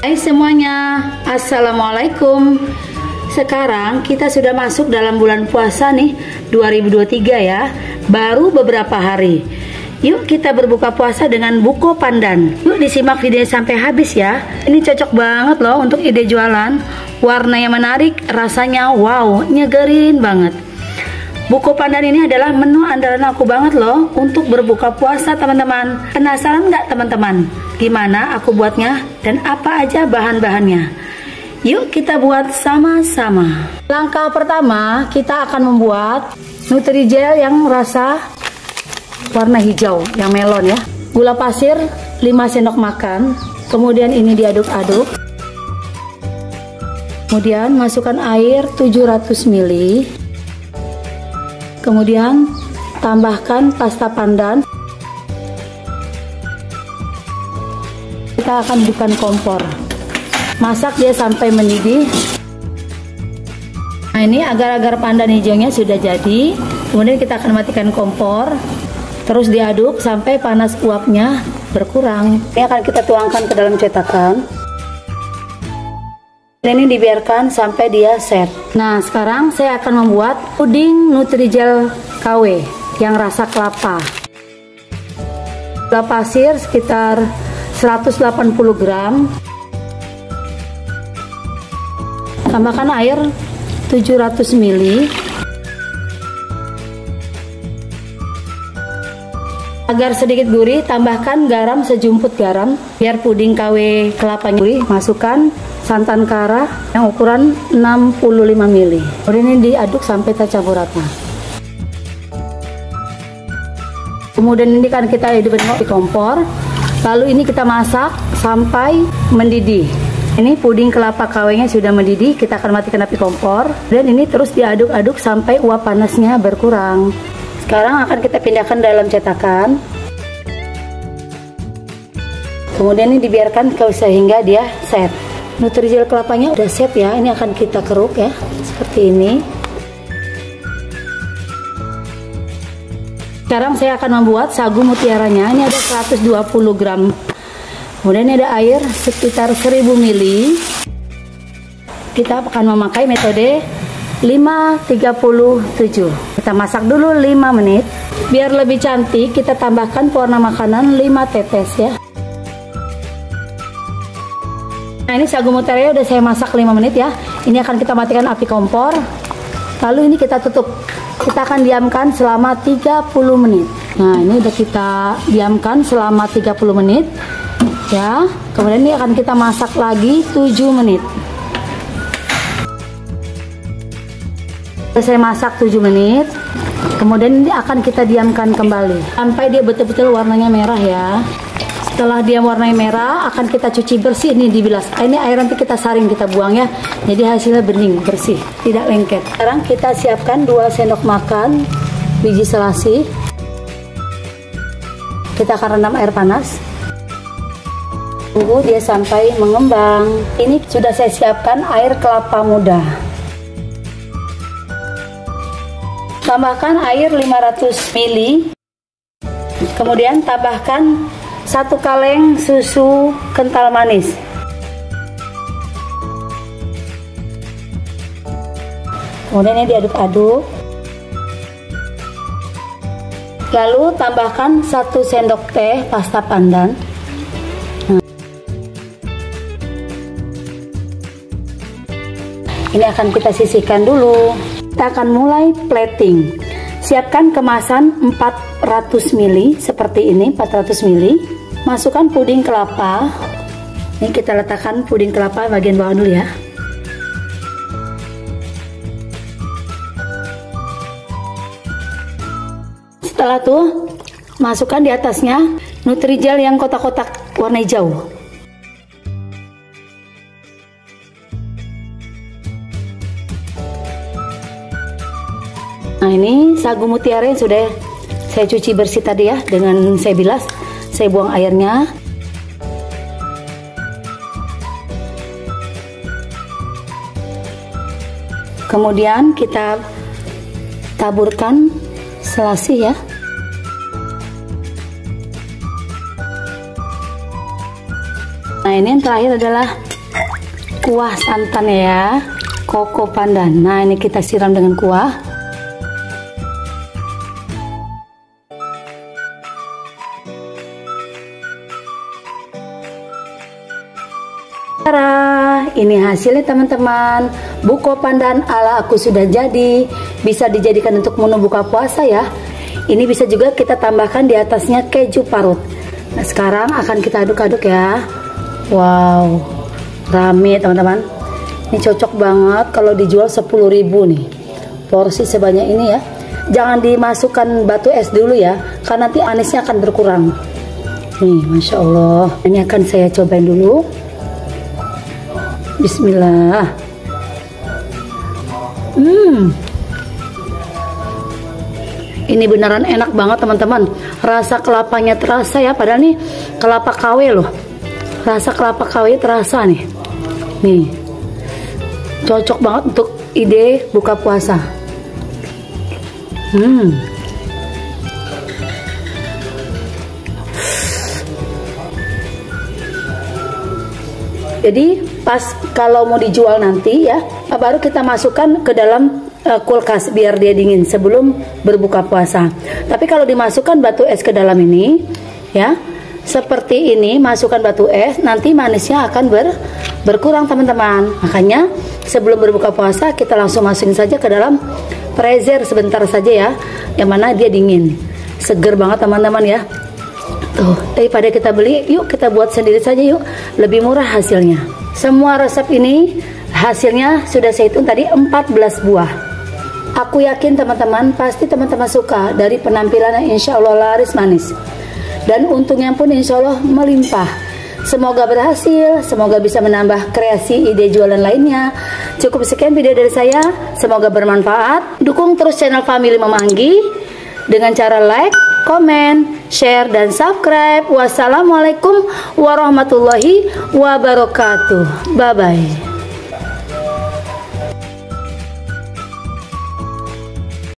Hai semuanya, Assalamualaikum. Sekarang kita sudah masuk dalam bulan puasa nih, 2023 ya. Baru beberapa hari. Yuk kita berbuka puasa dengan buko pandan. Yuk disimak videonya sampai habis ya. Ini cocok banget loh untuk ide jualan. Warnanya menarik, rasanya wow, nyegerin banget. Buko pandan ini adalah menu andalan aku banget loh untuk berbuka puasa teman-teman. Penasaran nggak teman-teman? Gimana aku buatnya dan apa aja bahan-bahannya? Yuk kita buat sama-sama. Langkah pertama kita akan membuat Nutrijel yang rasa warna hijau, yang melon ya. Gula pasir 5 sendok makan. Kemudian ini diaduk-aduk. Kemudian masukkan air 700 ml. Kemudian tambahkan pasta pandan. Kita akan hidupkan kompor. Masak dia sampai mendidih. Nah ini agar-agar pandan hijaunya sudah jadi. Kemudian kita akan matikan kompor. Terus diaduk sampai panas uapnya berkurang. Ini akan kita tuangkan ke dalam cetakan. Ini dibiarkan sampai dia set. Nah sekarang saya akan membuat puding Nutrijel KW yang rasa kelapa. Gula pasir sekitar 180 gram. Tambahkan air 700 ml. Agar sedikit gurih, tambahkan garam sejumput garam biar puding KW kelapanya gurih. Masukkan santan kara yang ukuran 65 ml. Kemudian ini diaduk sampai tercampur rata. Kemudian ini kan kita hidupin di kompor. Lalu ini kita masak sampai mendidih. Ini puding kelapa KW-nya sudah mendidih. Kita akan matikan api kompor. Dan ini terus diaduk-aduk sampai uap panasnya berkurang. Sekarang akan kita pindahkan dalam cetakan. Kemudian ini dibiarkan sehingga dia set. Nutrijel kelapanya udah set ya. Ini akan kita keruk ya, seperti ini. Sekarang saya akan membuat sagu mutiaranya. Ini ada 120 gram. Kemudian ini ada air sekitar 1000 ml. Kita akan memakai metode 5-37. Kita masak dulu 5 menit. Biar lebih cantik, kita tambahkan pewarna makanan 5 tetes ya. Nah ini sagu mutiara udah saya masak 5 menit ya. Ini akan kita matikan api kompor. Lalu ini kita tutup. Kita akan diamkan selama 30 menit. Nah ini udah kita diamkan selama 30 menit ya. Kemudian ini akan kita masak lagi 7 menit. Saya masak 7 menit. Kemudian ini akan kita diamkan kembali sampai dia betul-betul warnanya merah ya. Setelah dia warnanya merah, akan kita cuci bersih nih, dibilas. Ini air nanti kita saring, kita buang ya. Jadi hasilnya bening, bersih, tidak lengket. Sekarang kita siapkan 2 sendok makan biji selasi. Kita akan rendam air panas. Tunggu dia sampai mengembang. Ini sudah saya siapkan air kelapa muda. Tambahkan air 500 ml. Kemudian tambahkan 1 kaleng susu kental manis. Kemudian ini diaduk-aduk. Lalu tambahkan 1 sendok teh pasta pandan. Ini akan kita sisihkan dulu. Kita akan mulai plating. Siapkan kemasan 400 ml seperti ini, 400 ml. Masukkan puding kelapa. Ini kita letakkan puding kelapa bagian bawah dulu ya. Setelah itu masukkan di atasnya Nutrijel yang kotak-kotak warna hijau. Nah ini sagu mutiara yang sudah saya cuci bersih tadi ya, dengan saya bilas. Saya buang airnya. Kemudian kita taburkan selasi ya. Nah ini yang terakhir adalah kuah santan ya, koko pandan. Nah, ini kita siram dengan kuah. Ini hasilnya teman-teman. Buko pandan ala aku sudah jadi. Bisa dijadikan untuk menu buka puasa ya. Ini bisa juga kita tambahkan di atasnya keju parut. Nah, sekarang akan kita aduk-aduk ya. Wow, rame teman-teman. Ini cocok banget kalau dijual 10.000 nih. Porsi sebanyak ini ya. Jangan dimasukkan batu es dulu ya, karena nanti anisnya akan berkurang. Nih, Masya Allah. Ini akan saya cobain dulu. Bismillah. Ini beneran enak banget teman-teman. Rasa kelapanya terasa ya, padahal nih kelapa KW loh. Rasa kelapa KW terasa nih. Nih. Cocok banget untuk ide buka puasa. Jadi pas kalau mau dijual nanti ya, baru kita masukkan ke dalam kulkas biar dia dingin sebelum berbuka puasa. Tapi kalau dimasukkan batu es ke dalam ini ya, seperti ini, masukkan batu es, nanti manisnya akan berkurang teman-teman. Makanya sebelum berbuka puasa kita langsung masukin saja ke dalam freezer sebentar saja ya, yang mana dia dingin. Seger banget teman-teman ya. Tuh, daripada kita beli, yuk kita buat sendiri saja yuk, lebih murah hasilnya. Semua resep ini hasilnya sudah saya hitung tadi 14 buah. Aku yakin teman-teman pasti teman-teman suka dari penampilannya, insya Allah laris manis. Dan untungnya pun insya Allah melimpah. Semoga berhasil, semoga bisa menambah kreasi ide jualan lainnya. Cukup sekian video dari saya, semoga bermanfaat. Dukung terus channel Family Mama Anggi dengan cara like, komen, share, dan subscribe. Wassalamualaikum warahmatullahi wabarakatuh. Bye-bye.